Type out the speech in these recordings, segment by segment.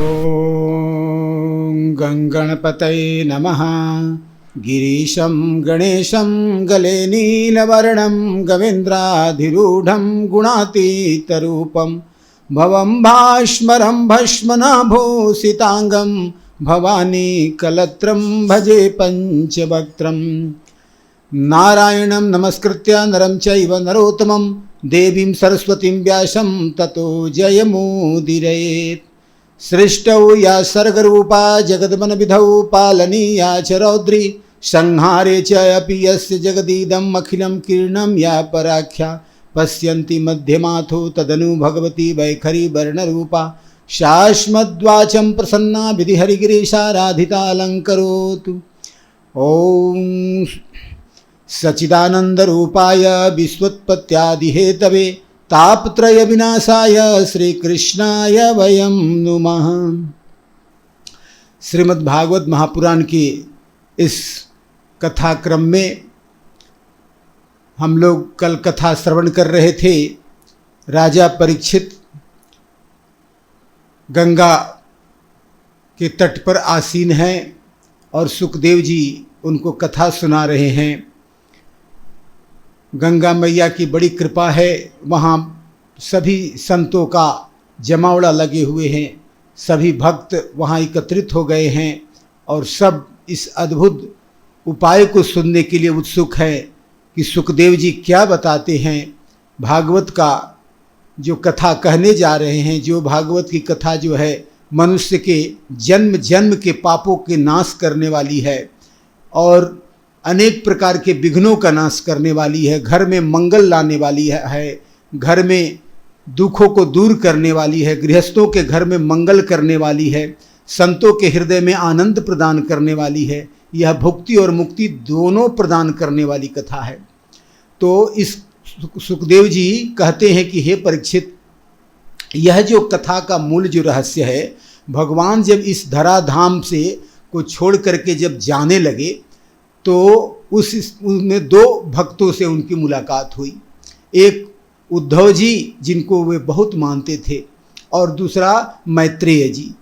ॐ गङ्गणपतये नमः। गिरीशं गणेशं गले नीलवर्णं गवेन्द्राधिरूढं गुणातीतरूपं भवं भास्मरं भस्मनाभूषिताङ्गं भवानी कलत्रं भजे पंचवक्त्रं। नारायणं नमस्कृत्य नरं चैव नरोत्तमं देवीं सरस्वतीं व्यासं ततो जयमुदीरयेत्। सृष्टौ या सर्गरूपा जगद्मनविधौ पालनीया च रौद्री संहारे च अपि यस्य जगदीदम् अखिलं कीर्णं या पराख्या पश्यन्ति मध्यमाथो तदनु भगवती वैखरी वर्णरूपा शाश्मद्वाचं प्रसन्ना विधिहरिगिरीशाराधितालङ्करोतु। ॐ सच्चिदानन्दरूपाय विश्वोत्पत्त्यादिहेतवे तापत्रय विनाशाय श्रीकृष्णाय वयं नुमः। श्रीमद्भागवत महापुराण की इस कथाक्रम में हम लोग कल कथा श्रवण कर रहे थे। राजा परीक्षित गंगा के तट पर आसीन हैं और सुखदेव जी उनको कथा सुना रहे हैं। गंगा मैया की बड़ी कृपा है, वहाँ सभी संतों का जमावड़ा लगे हुए हैं, सभी भक्त वहाँ एकत्रित हो गए हैं और सब इस अद्भुत उपाय को सुनने के लिए उत्सुक है कि सुखदेव जी क्या बताते हैं। भागवत का जो कथा कहने जा रहे हैं, जो भागवत की कथा जो है मनुष्य के जन्म जन्म के पापों के नाश करने वाली है और अनेक प्रकार के विघ्नों का नाश करने वाली है, घर में मंगल लाने वाली है, घर में दुखों को दूर करने वाली है, गृहस्थों के घर में मंगल करने वाली है, संतों के हृदय में आनंद प्रदान करने वाली है। यह भुक्ति और मुक्ति दोनों प्रदान करने वाली कथा है। तो इस सुखदेव जी कहते हैं कि हे परीक्षित, यह जो कथा का मूल जो रहस्य है, भगवान जब इस धराधाम से को छोड़ करके जब जाने लगे तो उसमें दो भक्तों से उनकी मुलाकात हुई। एक उद्धव जी जिनको वे बहुत मानते थे और दूसरा मैत्रेय जी।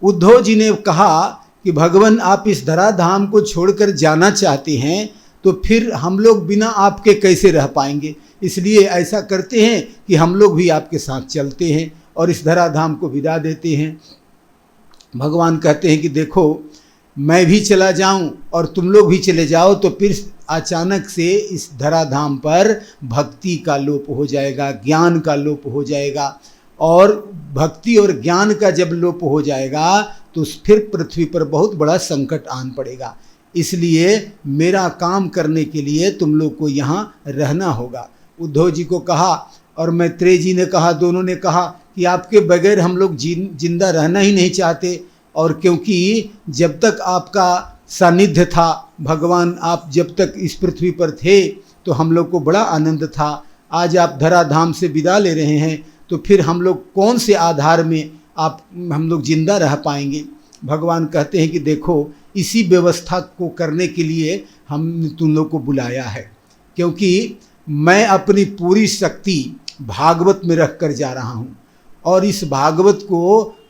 उद्धव जी ने कहा कि भगवान आप इस धराधाम को छोड़कर जाना चाहते हैं तो फिर हम लोग बिना आपके कैसे रह पाएंगे, इसलिए ऐसा करते हैं कि हम लोग भी आपके साथ चलते हैं और इस धराधाम को विदा देते हैं। भगवान कहते हैं कि देखो मैं भी चला जाऊं और तुम लोग भी चले जाओ तो फिर अचानक से इस धराधाम पर भक्ति का लोप हो जाएगा, ज्ञान का लोप हो जाएगा और भक्ति और ज्ञान का जब लोप हो जाएगा तो फिर पृथ्वी पर बहुत बड़ा संकट आन पड़ेगा। इसलिए मेरा काम करने के लिए तुम लोग को यहाँ रहना होगा। उद्धव जी को कहा और मैत्रेय जी ने कहा, दोनों ने कहा कि आपके बगैर हम लोग जिंदा रहना ही नहीं चाहते। और क्योंकि जब तक आपका सानिध्य था भगवान, आप जब तक इस पृथ्वी पर थे तो हम लोग को बड़ा आनंद था। आज आप धराधाम से विदा ले रहे हैं तो फिर हम लोग कौन से आधार में हम लोग जिंदा रह पाएंगे। भगवान कहते हैं कि देखो इसी व्यवस्था को करने के लिए हमने तुम लोग को बुलाया है, क्योंकि मैं अपनी पूरी शक्ति भागवत में रख कर जा रहा हूँ और इस भागवत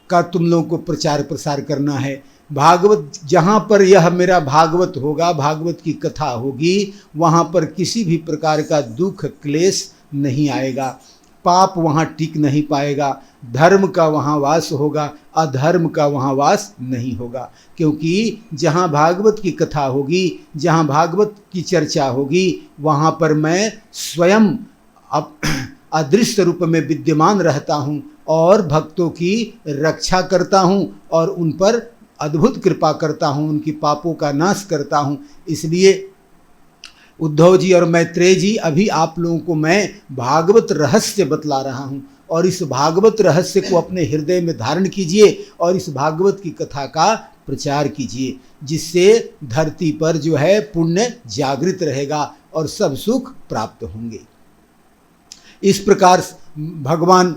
का तुम लोगों को प्रचार प्रसार करना है। भागवत जहाँ पर यह मेरा भागवत होगा, भागवत की कथा होगी, वहाँ पर किसी भी प्रकार का दुख क्लेश नहीं आएगा, पाप वहाँ टिक नहीं पाएगा, धर्म का वहाँ वास होगा, अधर्म का वहाँ वास नहीं होगा। क्योंकि जहाँ भागवत की कथा होगी, जहाँ भागवत की चर्चा होगी, वहाँ पर मैं स्वयं अदृश्य रूप में विद्यमान रहता हूँ और भक्तों की रक्षा करता हूँ और उन पर अद्भुत कृपा करता हूँ, उनकी पापों का नाश करता हूँ। इसलिए उद्धव जी और मैत्रेय जी, अभी आप लोगों को मैं भागवत रहस्य बतला रहा हूँ और इस भागवत रहस्य को अपने हृदय में धारण कीजिए और इस भागवत की कथा का प्रचार कीजिए, जिससे धरती पर जो है पुण्य जागृत रहेगा और सब सुख प्राप्त होंगे। इस प्रकार भगवान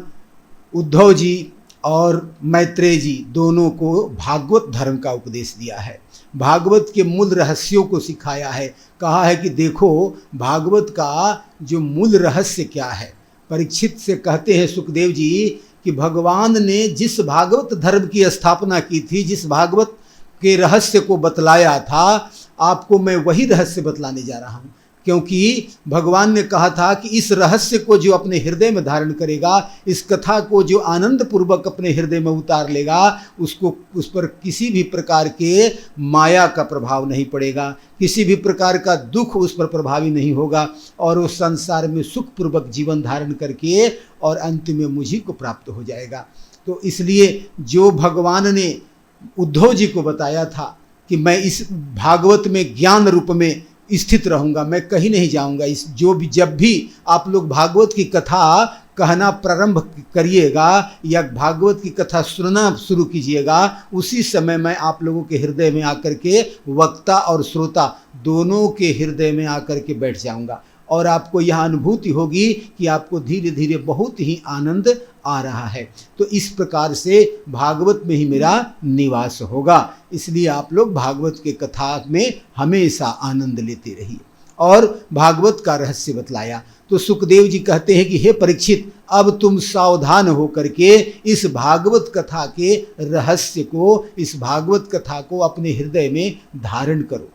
उद्धव जी और मैत्रेय जी दोनों को भागवत धर्म का उपदेश दिया है, भागवत के मूल रहस्यों को सिखाया है। कहा है कि देखो भागवत का जो मूल रहस्य क्या है। परीक्षित से कहते हैं सुखदेव जी कि भगवान ने जिस भागवत धर्म की स्थापना की थी, जिस भागवत के रहस्य को बतलाया था, आपको मैं वही रहस्य बतलाने जा रहा हूँ। क्योंकि भगवान ने कहा था कि इस रहस्य को जो अपने हृदय में धारण करेगा, इस कथा को जो आनंद पूर्वक अपने हृदय में उतार लेगा, उसको उस पर किसी भी प्रकार के माया का प्रभाव नहीं पड़ेगा, किसी भी प्रकार का दुख उस पर प्रभावी नहीं होगा, और उस संसार में सुखपूर्वक जीवन धारण करके और अंत में मुझी को प्राप्त हो जाएगा। तो इसलिए जो भगवान ने उद्धव जी को बताया था कि मैं इस भागवत में ज्ञान रूप में स्थित रहूंगा, मैं कहीं नहीं जाऊंगा, इस जो भी जब भी आप लोग भागवत की कथा कहना प्रारंभ करिएगा या भागवत की कथा सुनना शुरू कीजिएगा, उसी समय मैं आप लोगों के हृदय में आकर के, वक्ता और श्रोता दोनों के हृदय में आकर के बैठ जाऊंगा, और आपको यह अनुभूति होगी कि आपको धीरे धीरे बहुत ही आनंद आ रहा है। तो इस प्रकार से भागवत में ही मेरा निवास होगा। इसलिए आप लोग भागवत के कथा में हमेशा आनंद लेते रहिए। और भागवत का रहस्य बतलाया तो सुखदेव जी कहते हैं कि हे परीक्षित, अब तुम सावधान होकर के इस भागवत कथा के रहस्य को, इस भागवत कथा को अपने हृदय में धारण करो।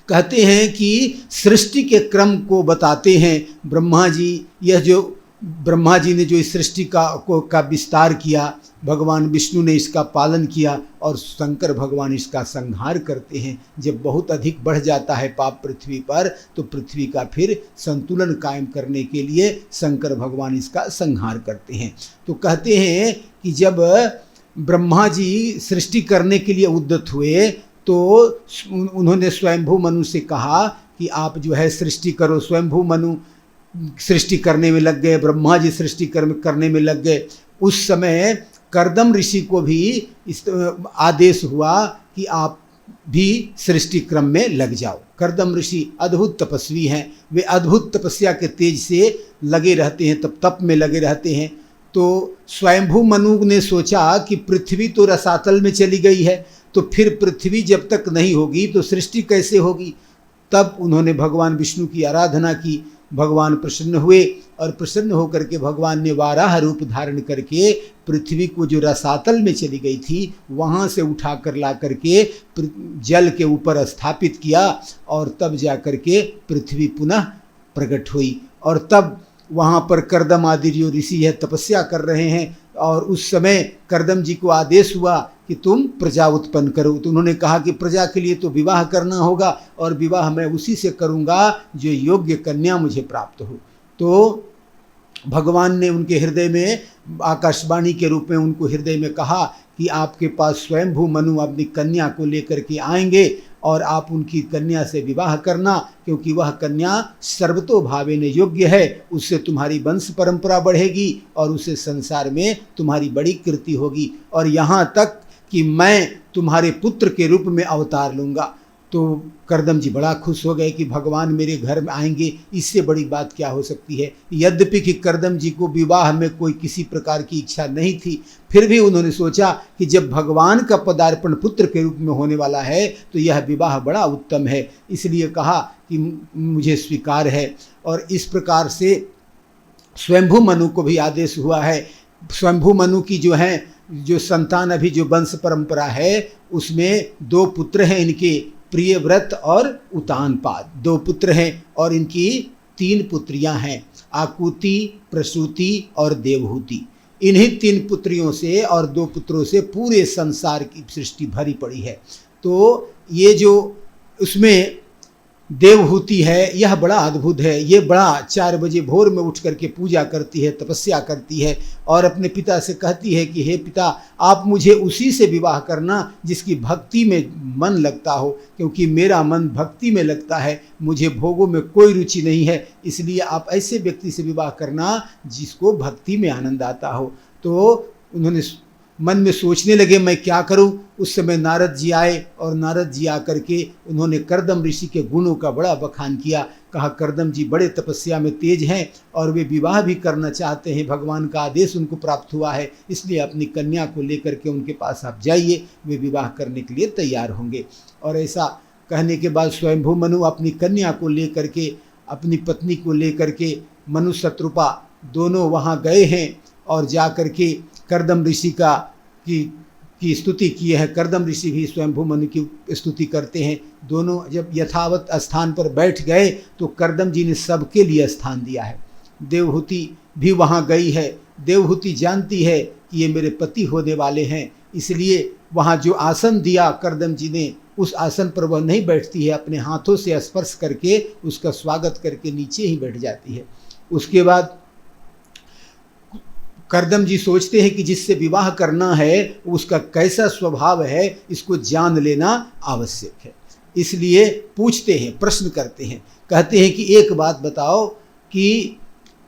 कहते हैं कि सृष्टि के क्रम को बताते हैं ब्रह्मा जी। यह जो ब्रह्मा जी ने जो इस सृष्टि का विस्तार किया, भगवान विष्णु ने इसका पालन किया और शंकर भगवान इसका संहार करते हैं। जब बहुत अधिक बढ़ जाता है पाप पृथ्वी पर, तो पृथ्वी का फिर संतुलन कायम करने के लिए शंकर भगवान इसका संहार करते हैं। तो कहते हैं कि जब ब्रह्मा जी सृष्टि करने के लिए उद्यत हुए, तो उन्होंने स्वयंभू मनु से कहा कि आप जो है सृष्टि करो। स्वयंभू मनु सृष्टि करने में लग गए, ब्रह्मा जी सृष्टि करने में लग गए। उस समय कर्दम ऋषि को भी इस आदेश हुआ कि आप भी सृष्टि क्रम में लग जाओ। कर्दम ऋषि अद्भुत तपस्वी हैं, वे अद्भुत तपस्या के तेज से लगे रहते हैं, तप में लगे रहते हैं। तो स्वयंभू मनु ने सोचा कि पृथ्वी तो रसातल में चली गई है, तो फिर पृथ्वी जब तक नहीं होगी तो सृष्टि कैसे होगी। तब उन्होंने भगवान विष्णु की आराधना की, भगवान प्रसन्न हुए और प्रसन्न होकर के भगवान ने वाराह रूप धारण करके पृथ्वी को जो रसातल में चली गई थी वहाँ से उठा कर ला करके जल के ऊपर स्थापित किया, और तब जा कर के पृथ्वी पुनः प्रकट हुई। और तब वहाँ पर कर्दम आदि जो ऋषि है तपस्या कर रहे हैं, और उस समय कर्दम जी को आदेश हुआ कि तुम प्रजा उत्पन्न करो। तो उन्होंने कहा कि प्रजा के लिए तो विवाह करना होगा, और विवाह मैं उसी से करूँगा जो योग्य कन्या मुझे प्राप्त हो। तो भगवान ने उनके हृदय में आकाशवाणी के रूप में उनको हृदय में कहा कि आपके पास स्वयंभू मनु अपनी कन्या को लेकर के आएंगे, और आप उनकी कन्या से विवाह करना, क्योंकि वह कन्या सर्वतोभावेन योग्य है, उससे तुम्हारी वंश परंपरा बढ़ेगी और उससे संसार में तुम्हारी बड़ी कीर्ति होगी, और यहाँ तक कि मैं तुम्हारे पुत्र के रूप में अवतार लूँगा। तो कर्दम जी बड़ा खुश हो गए कि भगवान मेरे घर में आएंगे, इससे बड़ी बात क्या हो सकती है। यद्यपि कि कर्दम जी को विवाह में कोई किसी प्रकार की इच्छा नहीं थी, फिर भी उन्होंने सोचा कि जब भगवान का पदार्पण पुत्र के रूप में होने वाला है तो यह विवाह बड़ा उत्तम है, इसलिए कहा कि मुझे स्वीकार है। और इस प्रकार से स्वयंभू मनु को भी आदेश हुआ है। स्वयंभू मनु की जो संतान अभी जो वंश परंपरा है, उसमें 2 पुत्र हैं इनके, प्रियव्रत और उतानपाद, 2 पुत्र हैं, और इनकी 3 पुत्रियां हैं, आकुति, प्रसूति और देवहूति। इन्हीं 3 पुत्रियों से और 2 पुत्रों से पूरे संसार की सृष्टि भरी पड़ी है। तो ये जो उसमें देवहूति है, यह बड़ा अद्भुत है। ये बड़ा 4 बजे भोर में उठ करके पूजा करती है, तपस्या करती है, और अपने पिता से कहती है कि हे पिता, आप मुझे उसी से विवाह करना जिसकी भक्ति में मन लगता हो, क्योंकि मेरा मन भक्ति में लगता है, मुझे भोगों में कोई रुचि नहीं है, इसलिए आप ऐसे व्यक्ति से विवाह करना जिसको भक्ति में आनंद आता हो। तो उन्होंने मन में सोचने लगे मैं क्या करूं। उस समय नारद जी आए, और नारद जी आकर के उन्होंने कर्दम ऋषि के गुणों का बड़ा बखान किया। कहा कर्दम जी बड़े तपस्या में तेज हैं और वे विवाह भी करना चाहते हैं, भगवान का आदेश उनको प्राप्त हुआ है, इसलिए अपनी कन्या को लेकर के उनके पास आप जाइए, वे विवाह करने के लिए तैयार होंगे। और ऐसा कहने के बाद स्वयंभू मनु अपनी कन्या को लेकर के, अपनी पत्नी को लेकर के, मनु शत्रुपा दोनों वहाँ गए हैं। और जा कर के कर्दम ऋषि की स्तुति किए हैं। कर्दम ऋषि भी स्वयंभू मनु की स्तुति करते हैं। दोनों जब यथावत स्थान पर बैठ गए तो कर्दम जी ने सबके लिए स्थान दिया है। देवहूति भी वहाँ गई है। देवहूति जानती है कि ये मेरे पति होने वाले हैं, इसलिए वहाँ जो आसन दिया कर्दम जी ने, उस आसन पर वह नहीं बैठती है, अपने हाथों से स्पर्श करके उसका स्वागत करके नीचे ही बैठ जाती है। उसके बाद कर्दम जी सोचते हैं कि जिससे विवाह करना है उसका कैसा स्वभाव है, इसको जान लेना आवश्यक है। इसलिए पूछते हैं, प्रश्न करते हैं, कहते हैं कि एक बात बताओ कि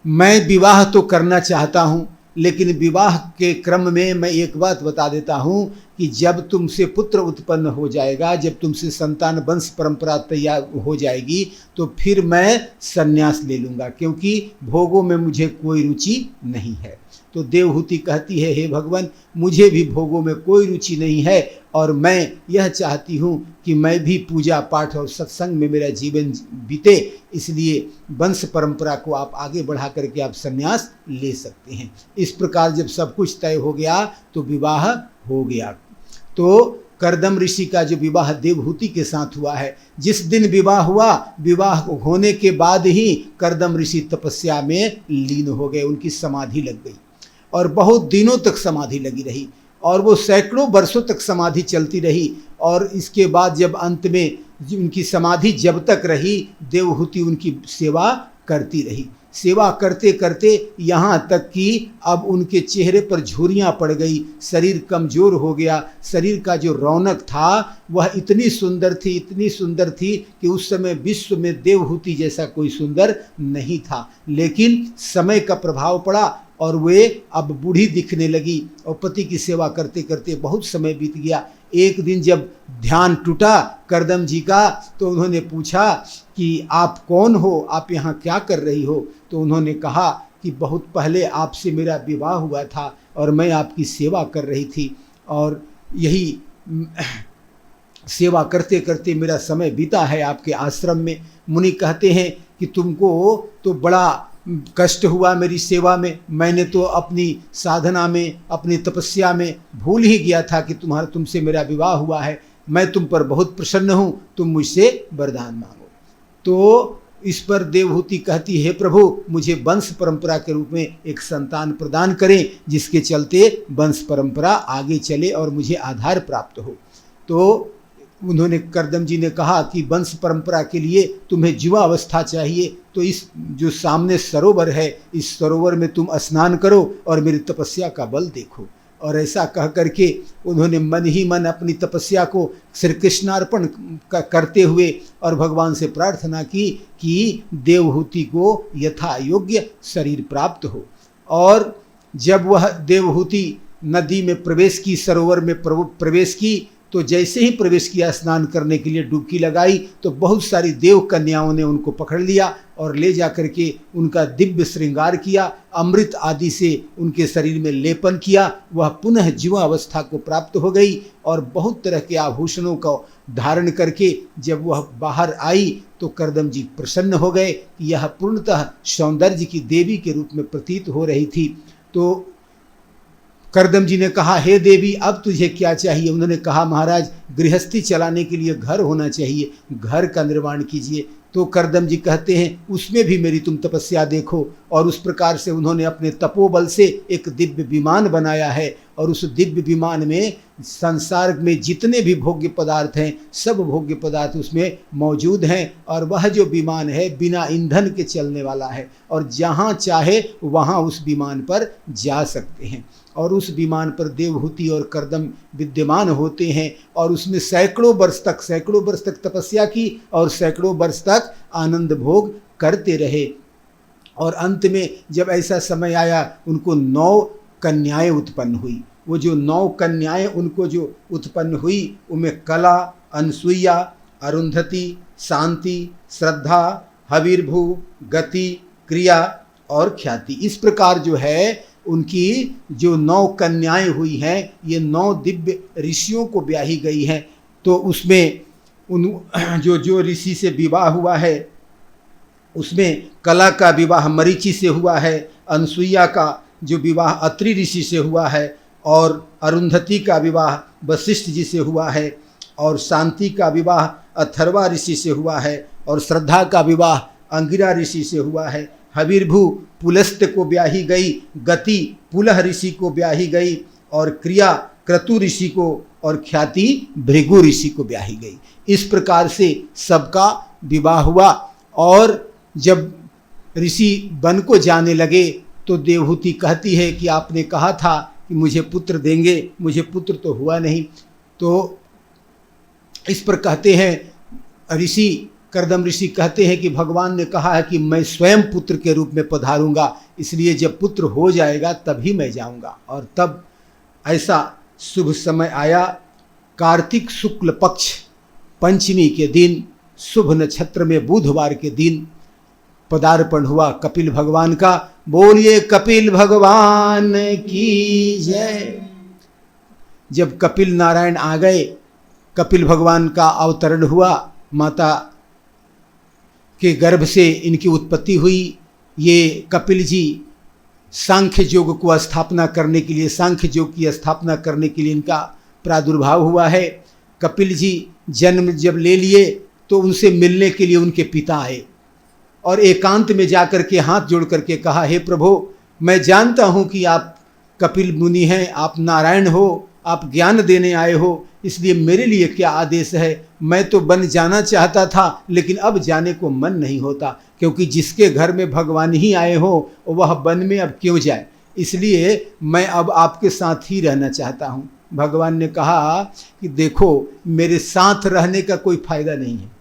मैं विवाह तो करना चाहता हूँ, लेकिन विवाह के क्रम में मैं एक बात बता देता हूँ कि जब तुमसे पुत्र उत्पन्न हो जाएगा, जब तुमसे संतान वंश परंपरा तैयार हो जाएगी, तो फिर मैं संन्यास ले लूँगा, क्योंकि भोगों में मुझे कोई रुचि नहीं है। तो देवहूति कहती है, हे भगवान, मुझे भी भोगों में कोई रुचि नहीं है और मैं यह चाहती हूँ कि मैं भी पूजा पाठ और सत्संग में मेरा जीवन बीते, इसलिए वंश परंपरा को आप आगे बढ़ा करके आप संन्यास ले सकते हैं। इस प्रकार जब सब कुछ तय हो गया तो विवाह हो गया। तो कर्दम ऋषि का जो विवाह देवहूति के साथ हुआ है, जिस दिन विवाह हुआ, विवाह होने के बाद ही कर्दम ऋषि तपस्या में लीन हो गए, उनकी समाधि लग गई और बहुत दिनों तक समाधि लगी रही और वो सैकड़ों वर्षों तक समाधि चलती रही। और इसके बाद जब अंत में उनकी समाधि जब तक रही, देवहूति उनकी सेवा करती रही। सेवा करते करते यहाँ तक कि अब उनके चेहरे पर झुर्रियाँ पड़ गई, शरीर कमज़ोर हो गया। शरीर का जो रौनक था वह इतनी सुंदर थी, इतनी सुंदर थी कि उस समय विश्व में देवहूति जैसा कोई सुंदर नहीं था। लेकिन समय का प्रभाव पड़ा और वे अब बूढ़ी दिखने लगी और पति की सेवा करते करते बहुत समय बीत गया। एक दिन जब ध्यान टूटा कर्दम जी का, तो उन्होंने पूछा कि आप कौन हो, आप यहाँ क्या कर रही हो? तो उन्होंने कहा कि बहुत पहले आपसे मेरा विवाह हुआ था और मैं आपकी सेवा कर रही थी और यही सेवा करते करते मेरा समय बीता है आपके आश्रम में। मुनि कहते हैं कि तुमको तो बड़ा कष्ट हुआ मेरी सेवा में, मैंने तो अपनी साधना में, अपनी तपस्या में भूल ही गया था कि तुमसे मेरा विवाह हुआ है। मैं तुम पर बहुत प्रसन्न हूँ, तुम मुझसे वरदान मांगो। तो इस पर देवहूति कहती है, प्रभु मुझे वंश परंपरा के रूप में एक संतान प्रदान करें, जिसके चलते वंश परंपरा आगे चले और मुझे आधार प्राप्त हो। तो उन्होंने कर्दम जी ने कहा कि वंश परंपरा के लिए तुम्हें युवा अवस्था चाहिए, तो इस जो सामने सरोवर है, इस सरोवर में तुम स्नान करो और मेरी तपस्या का बल देखो। और ऐसा कह करके उन्होंने मन ही मन अपनी तपस्या को श्री कृष्णार्पण करते हुए और भगवान से प्रार्थना की कि देवहूति को यथा योग्य शरीर प्राप्त हो। और जब वह देवहूति नदी में प्रवेश की, सरोवर में प्रवेश की, तो जैसे ही प्रवेश किया स्नान करने के लिए डुबकी लगाई, तो बहुत सारी देव कन्याओं ने उनको पकड़ लिया और ले जा करके उनका दिव्य श्रृंगार किया, अमृत आदि से उनके शरीर में लेपन किया। वह पुनः जीवा अवस्था को प्राप्त हो गई और बहुत तरह के आभूषणों का धारण करके जब वह बाहर आई तो कर्दम जी प्रसन्न हो गए कि यह पूर्णतः सौंदर्य की देवी के रूप में प्रतीत हो रही थी। तो कर्दम जी ने कहा, हे देवी अब तुझे क्या चाहिए? उन्होंने कहा, महाराज गृहस्थी चलाने के लिए घर होना चाहिए, घर का निर्माण कीजिए। तो कर्दम जी कहते हैं, उसमें भी मेरी तुम तपस्या देखो। और उस प्रकार से उन्होंने अपने तपोबल से एक दिव्य विमान बनाया है और उस दिव्य विमान में संसार में जितने भी भोग्य पदार्थ हैं, सब भोग्य पदार्थ उसमें मौजूद हैं। और वह जो विमान है बिना ईंधन के चलने वाला है और जहाँ चाहे वहाँ उस विमान पर जा सकते हैं। और उस विमान पर देवहूति और कर्दम विद्यमान होते हैं और उसमें सैकड़ों वर्ष तक तपस्या की और सैकड़ों वर्ष तक आनंद भोग करते रहे। और अंत में जब ऐसा समय आया, उनको 9 कन्याएं उत्पन्न हुई। वो जो 9 कन्याएं उनको जो उत्पन्न हुई, उनमें कला, अनसुईया, अरुंधति, शांति, श्रद्धा, हविर्भू, गति, क्रिया और ख्याति। इस प्रकार जो है उनकी जो 9 कन्याएं हुई हैं, ये 9 दिव्य ऋषियों को ब्याही गई हैं। तो उसमें जो ऋषि से विवाह हुआ है, उसमें कला का विवाह मरीचि से हुआ है, अनसुईया का जो विवाह अत्रि ऋषि से हुआ है, और अरुंधति का विवाह वशिष्ठ जी से हुआ है, और शांति का विवाह अथर्वा ऋषि से हुआ है, और श्रद्धा का विवाह अंगिरा ऋषि से हुआ है। हविर्भु पुलस्त्य को ब्याही गई, गति पुलह ऋषि को ब्याही गई, और क्रिया क्रतु ऋषि को, और ख्याति भृगु ऋषि को ब्याही गई। इस प्रकार से सबका विवाह हुआ। और जब ऋषि वन को जाने लगे तो देवहूति कहती है कि आपने कहा था कि मुझे पुत्र देंगे, मुझे पुत्र तो हुआ नहीं। तो इस पर कहते हैं ऋषि, कर्दम ऋषि कहते हैं कि भगवान ने कहा है कि मैं स्वयं पुत्र के रूप में पधारूंगा, इसलिए जब पुत्र हो जाएगा तभी मैं जाऊंगा। और तब ऐसा शुभ समय आया। कार्तिक शुक्ल पक्ष पंचमी के दिन, शुभ नक्षत्र में बुधवार के दिन पदार्पण हुआ कपिल भगवान का। बोलिए कपिल भगवान की जय। जब कपिल नारायण आ गए, कपिल भगवान का अवतरण हुआ, माता के गर्भ से इनकी उत्पत्ति हुई। ये कपिल जी सांख्य योग को स्थापना करने के लिए, सांख्य योग की स्थापना करने के लिए इनका प्रादुर्भाव हुआ है। कपिल जी जन्म जब ले लिए तो उनसे मिलने के लिए उनके पिता आए और एकांत में जाकर के हाथ जोड़ करके कहा, हे प्रभु, मैं जानता हूँ कि आप कपिल मुनि हैं, आप नारायण हो, आप ज्ञान देने आए हो, इसलिए मेरे लिए क्या आदेश है। मैं तो वन जाना चाहता था, लेकिन अब जाने को मन नहीं होता, क्योंकि जिसके घर में भगवान ही आए हो वह वन में अब क्यों जाए, इसलिए मैं अब आपके साथ ही रहना चाहता हूँ। भगवान ने कहा कि देखो, मेरे साथ रहने का कोई फायदा नहीं है,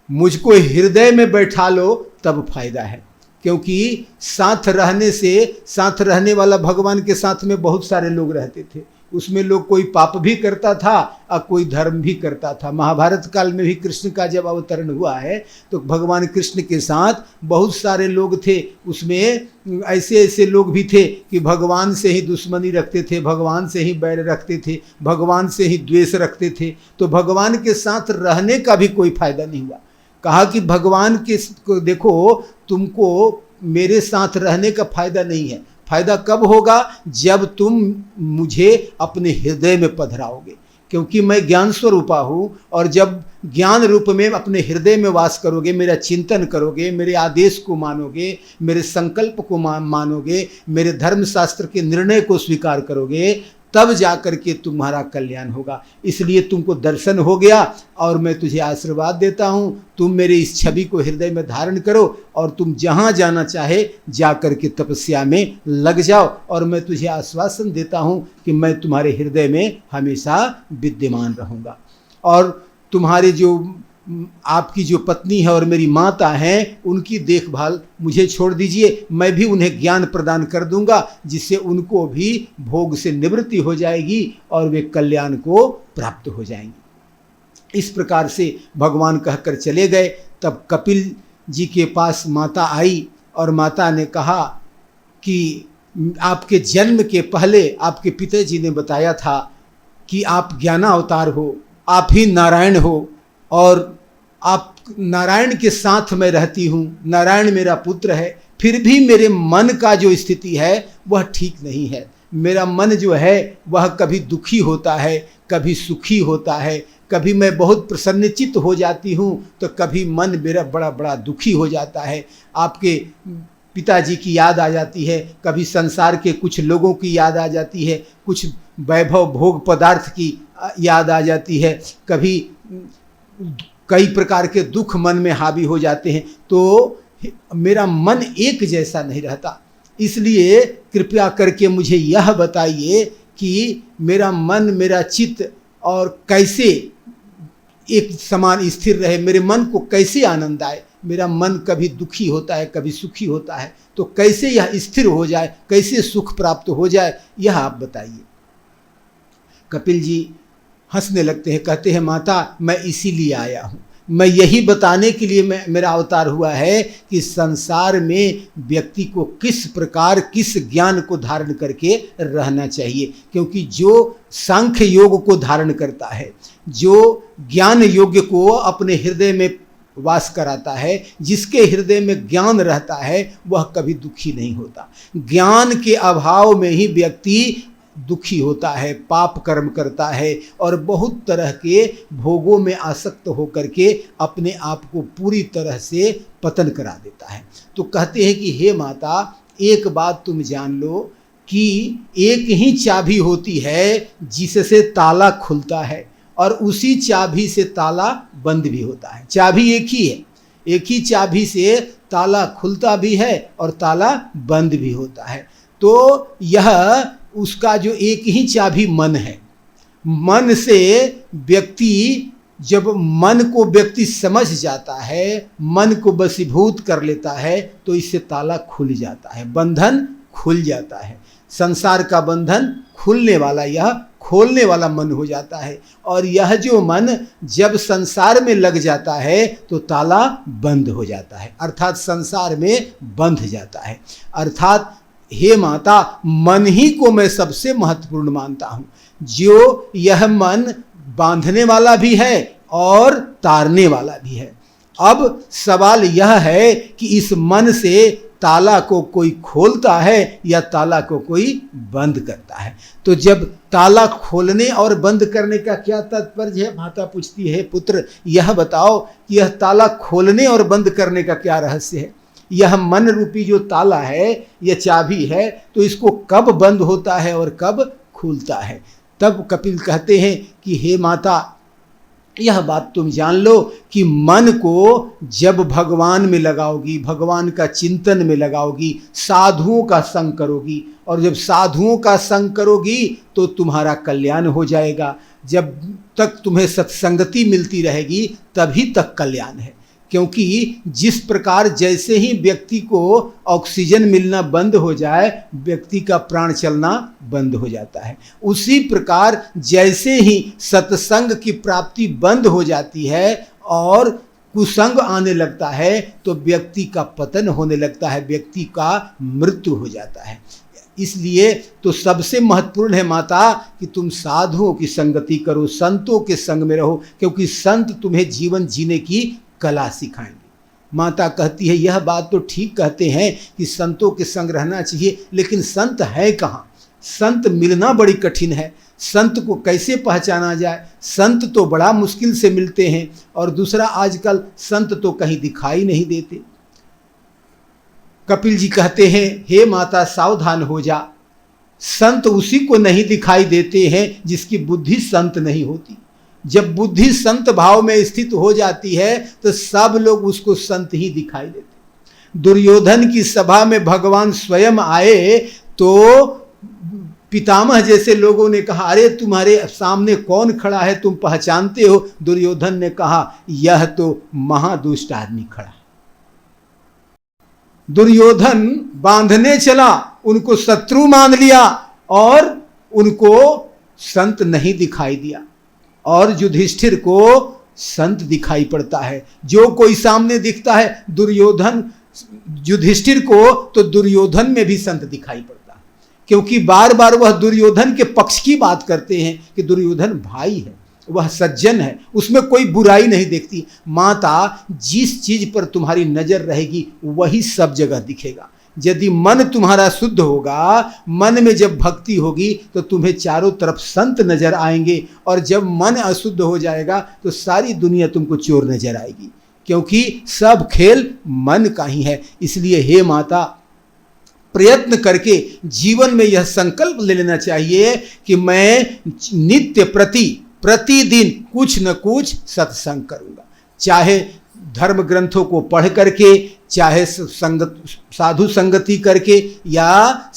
मुझको हृदय में बैठा लो तब फायदा है। क्योंकि साथ रहने से, साथ रहने वाला भगवान के साथ में बहुत सारे लोग रहते थे, उसमें लोग कोई पाप भी करता था और कोई धर्म भी करता था। महाभारत काल में भी कृष्ण का जब अवतरण हुआ है तो भगवान कृष्ण के साथ बहुत सारे लोग थे, उसमें ऐसे ऐसे लोग भी थे कि भगवान से ही दुश्मनी रखते थे, भगवान से ही बैर रखते थे, भगवान से ही द्वेष रखते थे। तो भगवान के साथ रहने का भी कोई फायदा नहीं हुआ। कहा कि भगवान के देखो, तुमको मेरे साथ रहने का फायदा नहीं है। फायदा कब होगा? जब तुम मुझे अपने हृदय में पधराओगे, क्योंकि मैं ज्ञान स्वरूपा हूँ। और जब ज्ञान रूप में अपने हृदय में वास करोगे, मेरा चिंतन करोगे, मेरे आदेश को मानोगे, मेरे संकल्प को मानोगे, मेरे धर्मशास्त्र के निर्णय को स्वीकार करोगे, तब जाकर के तुम्हारा कल्याण होगा। इसलिए तुमको दर्शन हो गया और मैं तुझे आशीर्वाद देता हूँ, तुम मेरे इस छवि को हृदय में धारण करो और तुम जहाँ जाना चाहे जा कर के तपस्या में लग जाओ। और मैं तुझे आश्वासन देता हूँ कि मैं तुम्हारे हृदय में हमेशा विद्यमान रहूँगा। और तुम्हारे जो आपकी जो पत्नी है और मेरी माता हैं, उनकी देखभाल मुझे छोड़ दीजिए, मैं भी उन्हें ज्ञान प्रदान कर दूंगा, जिससे उनको भी भोग से निवृत्ति हो जाएगी और वे कल्याण को प्राप्त हो जाएंगी। इस प्रकार से भगवान कहकर चले गए। तब कपिल जी के पास माता आई और माता ने कहा कि आपके जन्म के पहले आपके पिताजी ने बताया था कि आप ज्ञानावतार हो, आप ही नारायण हो, और आप नारायण के साथ मैं रहती हूँ, नारायण मेरा पुत्र है, फिर भी मेरे मन का जो स्थिति है वह ठीक नहीं है। मेरा मन जो है वह कभी दुखी होता है, कभी सुखी होता है, कभी मैं बहुत प्रसन्नचित्त हो जाती हूँ तो कभी मन मेरा बड़ा बड़ा दुखी हो जाता है। आपके पिताजी की याद आ जाती है, कभी संसार के कुछ लोगों की याद आ जाती है, कुछ वैभव भोग पदार्थ की याद आ जाती है, कभी कई प्रकार के दुख मन में हावी हो जाते हैं, तो मेरा मन एक जैसा नहीं रहता। इसलिए कृपया करके मुझे यह बताइए कि मेरा मन, मेरा चित्त और कैसे एक समान स्थिर रहे, मेरे मन को कैसे आनंद आए। मेरा मन कभी दुखी होता है, कभी सुखी होता है, तो कैसे यह स्थिर हो जाए, कैसे सुख प्राप्त हो जाए, यह आप बताइए। कपिल जी हंसने लगते हैं, कहते हैं माता, मैं इसीलिए आया हूँ, मैं यही बताने के लिए मेरा अवतार हुआ है कि संसार में व्यक्ति को किस प्रकार, किस ज्ञान को धारण करके रहना चाहिए। क्योंकि जो सांख्य योग को धारण करता है, जो ज्ञान योग्य को अपने हृदय में वास कराता है, जिसके हृदय में ज्ञान रहता है वह कभी दुखी नहीं होता। ज्ञान के अभाव में ही व्यक्ति दुखी होता है, पाप कर्म करता है और बहुत तरह के भोगों में आसक्त होकर के अपने आप को पूरी तरह से पतन करा देता है। तो कहते हैं कि हे माता, एक बात तुम जान लो कि एक ही चाबी होती है जिससे ताला खुलता है और उसी चाबी से ताला बंद भी होता है। चाबी एक ही है, एक ही चाबी से ताला खुलता भी है और ताला बंद भी होता है। तो यह उसका जो एक ही चाबी मन है। मन से व्यक्ति, जब मन को व्यक्ति समझ जाता है, मन को वशीभूत कर लेता है, तो इससे ताला खुल जाता है, बंधन खुल जाता है। संसार का बंधन खुलने वाला, यह खोलने वाला मन हो जाता है। और यह जो मन जब संसार में लग जाता है तो ताला बंद हो जाता है, अर्थात संसार में बंध जाता है। अर्थात हे माता, मन ही को मैं सबसे महत्वपूर्ण मानता हूँ, जो यह मन बांधने वाला भी है और तारने वाला भी है। अब सवाल यह है कि इस मन से ताला को कोई खोलता है या ताला को कोई बंद करता है। तो जब ताला खोलने और बंद करने का क्या तात्पर्य है? माता पूछती है, पुत्र यह बताओ कि यह ताला खोलने और बंद करने का क्या रहस्य है? यह मन रूपी जो ताला है, यह चाबी है, तो इसको कब बंद होता है और कब खुलता है? तब कपिल कहते हैं कि हे माता, यह बात तुम जान लो कि मन को जब भगवान में लगाओगी, भगवान का चिंतन में लगाओगी, साधुओं का संग करोगी, और जब साधुओं का संग करोगी तो तुम्हारा कल्याण हो जाएगा। जब तक तुम्हें सत्संगति मिलती रहेगी तभी तक कल्याण है। क्योंकि जिस प्रकार जैसे ही व्यक्ति को ऑक्सीजन मिलना बंद हो जाए, व्यक्ति का प्राण चलना बंद हो जाता है, उसी प्रकार जैसे ही सत्संग की प्राप्ति बंद हो जाती है और कुसंग आने लगता है तो व्यक्ति का पतन होने लगता है, व्यक्ति का मृत्यु हो जाता है। इसलिए तो सबसे महत्वपूर्ण है माता कि तुम साधुओं की संगति करो, संतों के संग में रहो, क्योंकि संत तुम्हें जीवन जीने की कला सिखाएंगे। माता कहती है, यह बात तो ठीक कहते हैं कि संतों के संग रहना चाहिए, लेकिन संत है कहाँ? संत मिलना बड़ी कठिन है। संत को कैसे पहचाना जाए? संत तो बड़ा मुश्किल से मिलते हैं, और दूसरा आजकल संत तो कहीं दिखाई नहीं देते। कपिल जी कहते हैं, हे माता सावधान हो जा, संत उसी को नहीं दिखाई देते हैं जिसकी बुद्धि संत नहीं होती। जब बुद्धि संत भाव में स्थित हो जाती है तो सब लोग उसको संत ही दिखाई देते। दुर्योधन की सभा में भगवान स्वयं आए तो पितामह जैसे लोगों ने कहा, अरे तुम्हारे सामने कौन खड़ा है, तुम पहचानते हो? दुर्योधन ने कहा, यह तो महादुष्ट आदमी खड़ा है। दुर्योधन बांधने चला, उनको शत्रु मान लिया और उनको संत नहीं दिखाई दिया, और युधिष्ठिर को संत दिखाई पड़ता है। जो कोई सामने दिखता है दुर्योधन, युधिष्ठिर को तो दुर्योधन में भी संत दिखाई पड़ता है, क्योंकि बार बार वह दुर्योधन के पक्ष की बात करते हैं कि दुर्योधन भाई है, वह सज्जन है, उसमें कोई बुराई नहीं देखती। माता, जिस चीज पर तुम्हारी नजर रहेगी वही सब जगह दिखेगा। यदि मन तुम्हारा शुद्ध होगा, मन में जब भक्ति होगी तो तुम्हें चारों तरफ संत नजर आएंगे, और जब मन अशुद्ध हो जाएगा तो सारी दुनिया तुमको चोर नजर आएगी, क्योंकि सब खेल मन का ही है। इसलिए हे माता, प्रयत्न करके जीवन में यह संकल्प ले लेना चाहिए कि मैं नित्य प्रतिदिन कुछ न कुछ सत्संग करूंगा, चाहे धर्म ग्रंथों को पढ़ करके, चाहे साधु संगति करके, या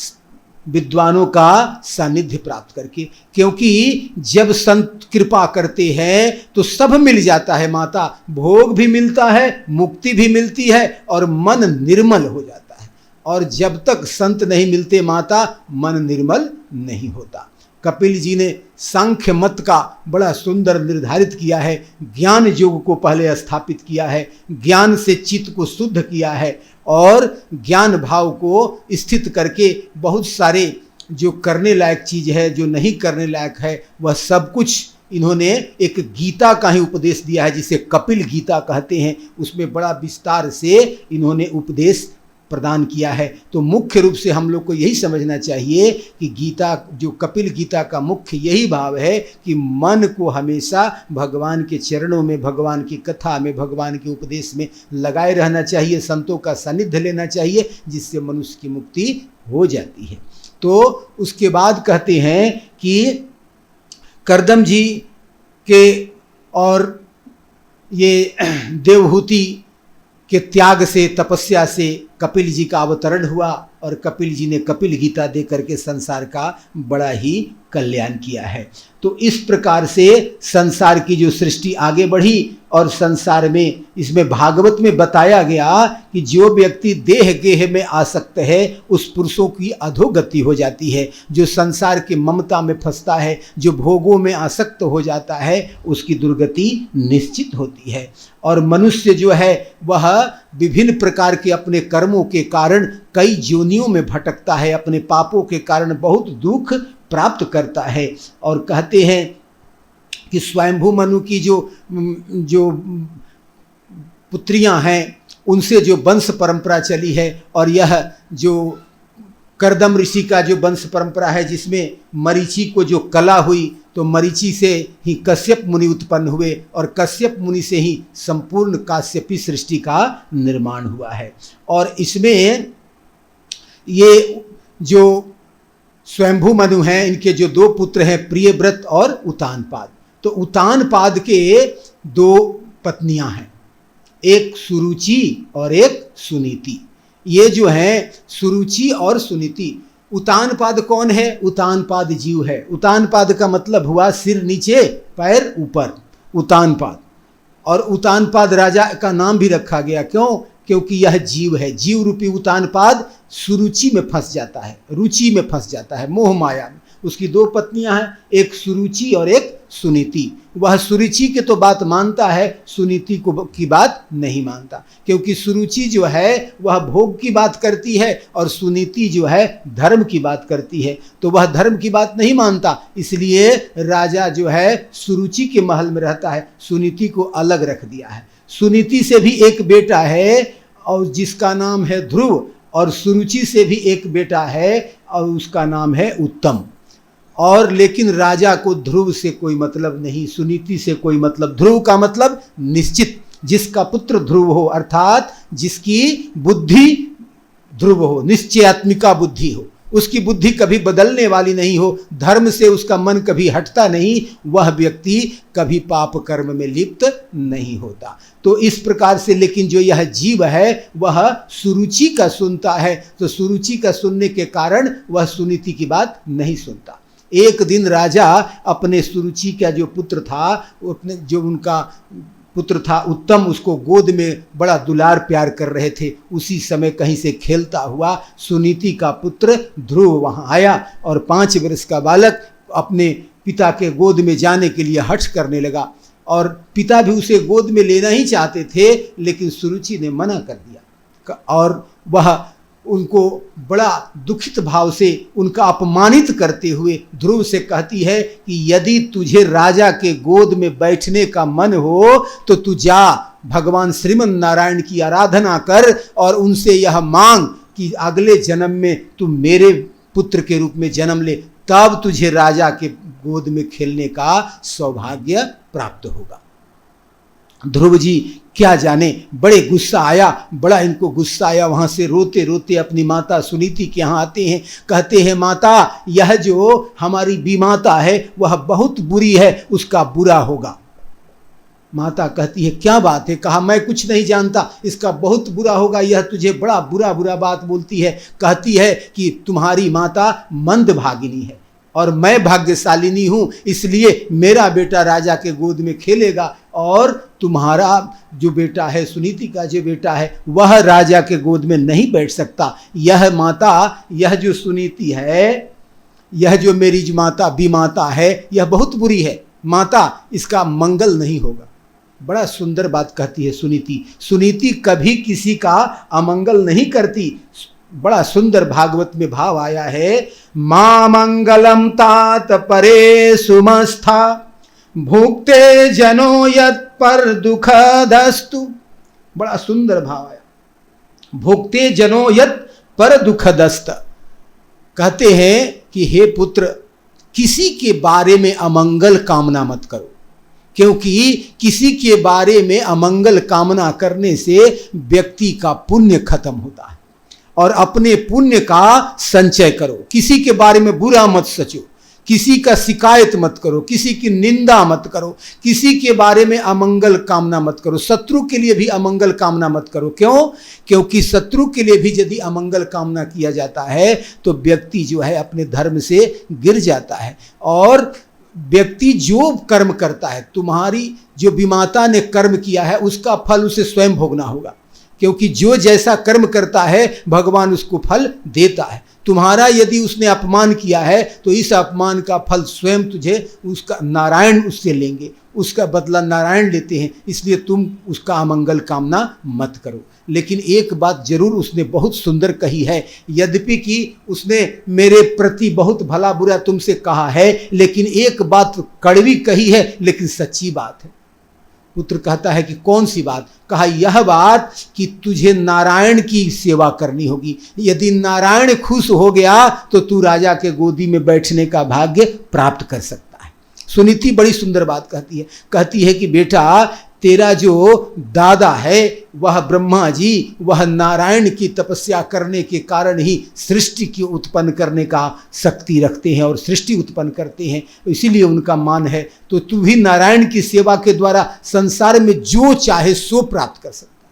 विद्वानों का सानिध्य प्राप्त करके। क्योंकि जब संत कृपा करते हैं तो सब मिल जाता है माता, भोग भी मिलता है, मुक्ति भी मिलती है, और मन निर्मल हो जाता है। और जब तक संत नहीं मिलते माता, मन निर्मल नहीं होता। कपिल जी ने सांख्य मत का बड़ा सुंदर निर्धारित किया है, ज्ञान योग को पहले स्थापित किया है, ज्ञान से चित्त को शुद्ध किया है, और ज्ञान भाव को स्थित करके बहुत सारे जो करने लायक चीज है, जो नहीं करने लायक है, वह सब कुछ इन्होंने एक गीता का ही उपदेश दिया है, जिसे कपिल गीता कहते हैं। उसमें बड़ा विस्तार से इन्होंने उपदेश प्रदान किया है। तो मुख्य रूप से हम लोग को यही समझना चाहिए कि गीता, जो कपिल गीता का मुख्य यही भाव है कि मन को हमेशा भगवान के चरणों में, भगवान की कथा में, भगवान के उपदेश में लगाए रहना चाहिए, संतों का सानिध्य लेना चाहिए, जिससे मनुष्य की मुक्ति हो जाती है। तो उसके बाद कहते हैं कि करदम जी के और ये देवहूति के त्याग से, तपस्या से कपिल जी का अवतरण हुआ और कपिल जी ने कपिल गीता दे करके संसार का बड़ा ही कल्याण किया है। तो इस प्रकार से संसार की जो सृष्टि आगे बढ़ी और संसार में, इसमें भागवत में बताया गया कि जो व्यक्ति देह गेह में आसक्त है उस पुरुषों की अधोगति हो जाती है। जो संसार की ममता में फंसता है, जो भोगों में आसक्त हो जाता है, उसकी दुर्गति निश्चित होती है। और मनुष्य जो है वह विभिन्न प्रकार के अपने कर्मों के कारण कई योनियों में भटकता है, अपने पापों के कारण बहुत दुख प्राप्त करता है। और कहते हैं कि स्वयंभू मनु की जो पुत्रियां हैं उनसे जो वंश परंपरा चली है, और यह जो करदम ऋषि का जो वंश परंपरा है, जिसमें मरीचि को जो कला हुई, तो मरीचि से ही कश्यप मुनि उत्पन्न हुए और कश्यप मुनि से ही संपूर्ण काश्यपी सृष्टि का निर्माण हुआ है। और इसमें ये जो स्वयंभू मनु हैं, इनके जो दो पुत्र हैं, प्रियव्रत और उतानपाद। तो उतानपाद के दो पत्नियां हैं, एक सुरुचि और एक सुनीति। ये जो हैं सुरुचि और सुनीति। उतानपाद कौन है? उतानपाद जीव है। उतानपाद का मतलब हुआ सिर नीचे पैर ऊपर, उतानपाद। और उतानपाद राजा का नाम भी रखा गया, क्यों? क्योंकि यह जीव है। जीव रूपी उतानपाद सुरुचि में फंस जाता है, रुचि में फंस जाता है, मोह माया में। उसकी दो पत्नियां हैं, एक सुरुचि और एक सुनीति। वह सुरुचि के तो बात मानता है, सुनीति को की बात नहीं मानता, क्योंकि सुरुचि जो है वह भोग की बात करती है और सुनीति जो है धर्म की बात करती है। तो वह धर्म की बात नहीं मानता, इसलिए राजा जो है सुरुचि के महल में रहता है, सुनीति को अलग रख दिया है। सुनीति से भी एक बेटा है और जिसका नाम है ध्रुव, और सुरुचि से भी एक बेटा है और उसका नाम है उत्तम। और लेकिन राजा को ध्रुव से कोई मतलब नहीं, सुनीति से कोई मतलब। ध्रुव का मतलब निश्चित, जिसका पुत्र ध्रुव हो, अर्थात जिसकी बुद्धि ध्रुव हो, निश्चयात्मिका बुद्धि हो, उसकी बुद्धि कभी बदलने वाली नहीं हो, धर्म से उसका मन कभी हटता नहीं, वह व्यक्ति कभी पाप कर्म में लिप्त नहीं होता। तो इस प्रकार से, लेकिन जो यह जीव है वह सुरुचि का सुनता है, तो सुरुचि का सुनने के कारण वह सुनीति की बात नहीं सुनता। एक दिन राजा अपने सुरुचि का जो पुत्र था, अपने जो उनका पुत्र था उत्तम, उसको गोद में बड़ा दुलार प्यार कर रहे थे। उसी समय कहीं से खेलता हुआ सुनीति का पुत्र ध्रुव वहां आया और 5 वर्ष का बालक अपने पिता के गोद में जाने के लिए हठ करने लगा। और पिता भी उसे गोद में लेना ही चाहते थे, लेकिन सुरुचि ने मना कर दिया और वह उनको बड़ा दुखित भाव से उनका अपमानित करते हुए ध्रुव से कहती है कि यदि तुझे राजा के गोद में बैठने का मन हो तो तू जा, भगवान श्रीमन नारायण की आराधना कर और उनसे यह मांग कि अगले जन्म में तू मेरे पुत्र के रूप में जन्म ले, तब तुझे राजा के गोद में खेलने का सौभाग्य प्राप्त होगा। ध्रुव जी क्या जाने, बड़े गुस्सा आया, बड़ा इनको गुस्सा आया। वहां से रोते रोते अपनी माता सुनीति के यहाँ आते हैं, कहते हैं माता, यह जो हमारी बीमाता है वह बहुत बुरी है, उसका बुरा होगा। माता कहती है क्या बात है? कहा मैं कुछ नहीं जानता, इसका बहुत बुरा होगा, यह तुझे बड़ा बुरा बुरा बात बोलती है। कहती है कि तुम्हारी माता मंदभागिनी है और मैं भाग्यशालिनी हूँ, इसलिए मेरा बेटा राजा के गोद में खेलेगा और तुम्हारा जो बेटा है, सुनीति का जो बेटा है, वह राजा के गोद में नहीं बैठ सकता। यह माता, यह जो सुनीति है, यह जो मेरी जो माता बीमाता है, यह बहुत बुरी है माता, इसका मंगल नहीं होगा। बड़ा सुंदर बात कहती है सुनीति। सुनीति कभी किसी का अमंगल नहीं करती। बड़ा सुंदर भागवत में भाव आया है, मां मंगलम तात परे सुमस्था भुक्ते जनो यत् पर दुखदस्तु, बड़ा सुंदर भाव आया। भुक्ते जनो यत् पर दुखदस्त, कहते हैं कि हे पुत्र, किसी के बारे में अमंगल कामना मत करो, क्योंकि किसी के बारे में अमंगल कामना करने से व्यक्ति का पुण्य खत्म होता है। और अपने पुण्य का संचय करो। किसी के बारे में बुरा मत सोचो, किसी का शिकायत मत करो, किसी की निंदा मत करो, किसी के बारे में अमंगल कामना मत करो। शत्रु के लिए भी अमंगल कामना मत करो। क्यों? क्योंकि शत्रु के लिए भी यदि अमंगल कामना किया जाता है तो व्यक्ति जो है अपने धर्म से गिर जाता है। और व्यक्ति जो कर्म करता है, तुम्हारी जो विमाता ने कर्म किया है उसका फल उसे स्वयं भोगना होगा, क्योंकि जो जैसा कर्म करता है भगवान उसको फल देता है। तुम्हारा यदि उसने अपमान किया है तो इस अपमान का फल स्वयं तुझे उसका नारायण उससे लेंगे, उसका बदला नारायण लेते हैं। इसलिए तुम उसका अमंगल कामना मत करो। लेकिन एक बात जरूर उसने बहुत सुंदर कही है, यद्यपि कि उसने मेरे प्रति बहुत भला बुरा तुमसे कहा है, लेकिन एक बात कड़वी कही है लेकिन सच्ची बात है। पुत्र कहता है कि कौन सी बात? कहा यह बात कि तुझे नारायण की सेवा करनी होगी। यदि नारायण खुश हो गया तो तू राजा के गोदी में बैठने का भाग्य प्राप्त कर सकता है। सुनीति बड़ी सुंदर बात कहती है कि बेटा, तेरा जो दादा है वह ब्रह्मा जी, वह नारायण की तपस्या करने के कारण ही सृष्टि की उत्पन्न करने का शक्ति रखते हैं और सृष्टि उत्पन्न करते हैं, इसीलिए उनका मान है। तो तू भी नारायण की सेवा के द्वारा संसार में जो चाहे सो प्राप्त कर सकता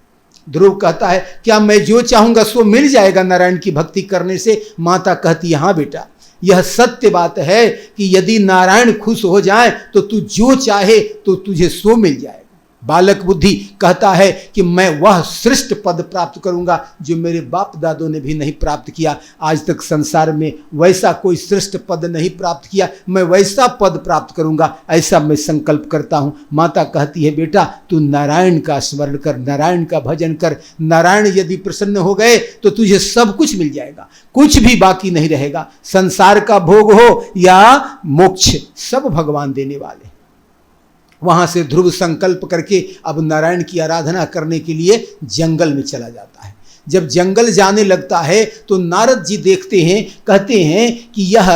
है। ध्रुव कहता है क्या मैं जो चाहूंगा सो मिल जाएगा नारायण की भक्ति करने से? माता कहती है हाँ बेटा, यह सत्य बात है कि यदि नारायण खुश हो जाए तो तू जो चाहे तो तुझे सो मिल जाएगा। बालक बुद्धि कहता है कि मैं वह श्रेष्ठ पद प्राप्त करूंगा जो मेरे बाप दादों ने भी नहीं प्राप्त किया। आज तक संसार में वैसा कोई श्रेष्ठ पद नहीं प्राप्त किया, मैं वैसा पद प्राप्त करूंगा, ऐसा मैं संकल्प करता हूं। माता कहती है बेटा, तू नारायण का स्मरण कर, नारायण का भजन कर। नारायण यदि प्रसन्न हो गए तो तुझे सब कुछ मिल जाएगा, कुछ भी बाकी नहीं रहेगा। संसार का भोग हो या मोक्ष, सब भगवान देने वाले। वहां से ध्रुव संकल्प करके अब नारायण की आराधना करने के लिए जंगल में चला जाता है। जब जंगल जाने लगता है तो नारद जी देखते हैं, कहते हैं कि यह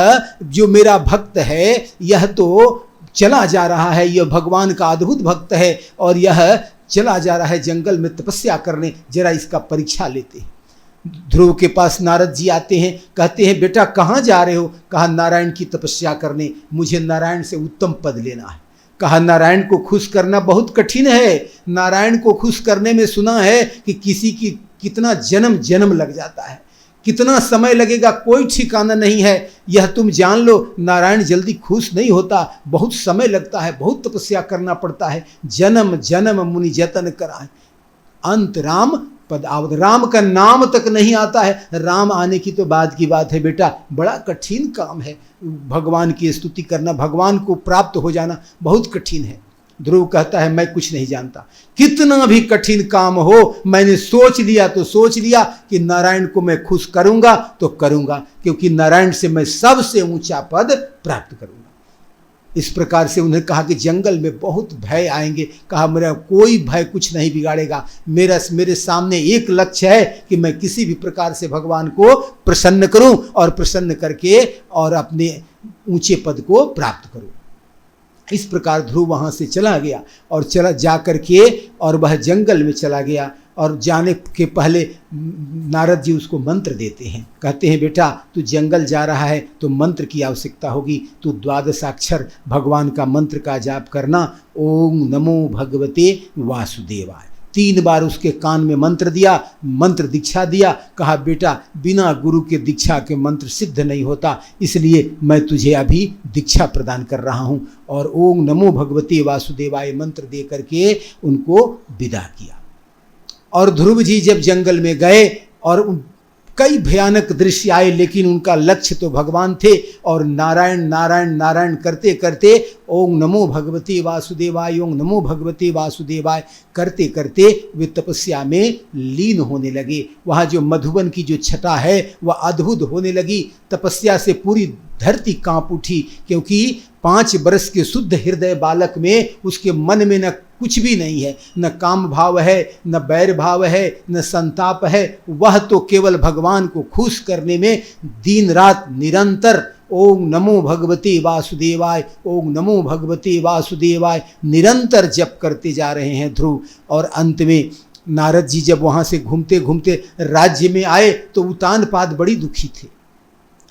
जो मेरा भक्त है यह तो चला जा रहा है, यह भगवान का अद्भुत भक्त है और यह चला जा रहा है जंगल में तपस्या करने, जरा इसका परीक्षा लेते हैं। ध्रुव के पास नारद जी आते हैं, कहते हैं बेटा कहाँ जा रहे हो? कहा नारायण की तपस्या करने, मुझे नारायण से उत्तम पद लेना है। कहा नारायण को खुश करना बहुत कठिन है। नारायण को खुश करने में सुना है कि किसी की कितना जन्म जन्म लग जाता है, कितना समय लगेगा कोई ठिकाना नहीं है। यह तुम जान लो, नारायण जल्दी खुश नहीं होता, बहुत समय लगता है, बहुत तपस्या करना पड़ता है। जन्म जन्म मुनि जतन कराए, अंत राम पद आवत। राम का नाम तक नहीं आता है, राम आने की तो बाद की बात है बेटा। बड़ा कठिन काम है भगवान की स्तुति करना, भगवान को प्राप्त हो जाना बहुत कठिन है। ध्रुव कहता है मैं कुछ नहीं जानता, कितना भी कठिन काम हो, मैंने सोच लिया तो सोच लिया कि नारायण को मैं खुश करूंगा तो करूंगा, क्योंकि नारायण से मैं सबसे ऊंचा पद प्राप्त करूंगा। इस प्रकार से उन्हें कहा कि जंगल में बहुत भय आएंगे। कहा मेरा कोई भय कुछ नहीं बिगाड़ेगा, मेरे सामने एक लक्ष्य है कि मैं किसी भी प्रकार से भगवान को प्रसन्न करूं और प्रसन्न करके और अपने ऊंचे पद को प्राप्त करूं। इस प्रकार ध्रुव वहां से चला गया और चला जा करके और वह जंगल में चला गया। और जाने के पहले नारद जी उसको मंत्र देते हैं, कहते हैं बेटा तू जंगल जा रहा है तो मंत्र की आवश्यकता होगी, तू 12 भगवान का मंत्र का जाप करना, ओम नमो भगवते वासुदेवाय। 3 बार उसके कान में मंत्र दिया, मंत्र दीक्षा दिया। कहा बेटा बिना गुरु के दीक्षा के मंत्र सिद्ध नहीं होता, इसलिए मैं तुझे अभी दीक्षा प्रदान कर रहा हूँ। और ओम नमो भगवते वासुदेवाय मंत्र दे करके उनको विदा किया। और ध्रुव जी जब जंगल में गए और कई भयानक दृश्य आए, लेकिन उनका लक्ष्य तो भगवान थे। और नारायण नारायण नारायण करते करते ओम नमो भगवते वासुदेवाय, ओम नमो भगवते वासुदेवाय करते करते वे तपस्या में लीन होने लगे। वहाँ जो मधुबन की जो छटा है वह अद्भुत होने लगी। तपस्या से पूरी धरती कांप उठी, क्योंकि 5 वर्ष के शुद्ध हृदय बालक में उसके मन में न कुछ भी नहीं है, न काम भाव है, न बैर भाव है, न संताप है। वह तो केवल भगवान को खुश करने में दिन रात निरंतर ओम नमो भगवते वासुदेवाय, ओम नमो भगवते वासुदेवाय निरंतर जप करते जा रहे हैं ध्रुव। और अंत में नारद जी जब वहाँ से घूमते घूमते राज्य में आए तो उतानपाद बड़ी दुखी थे।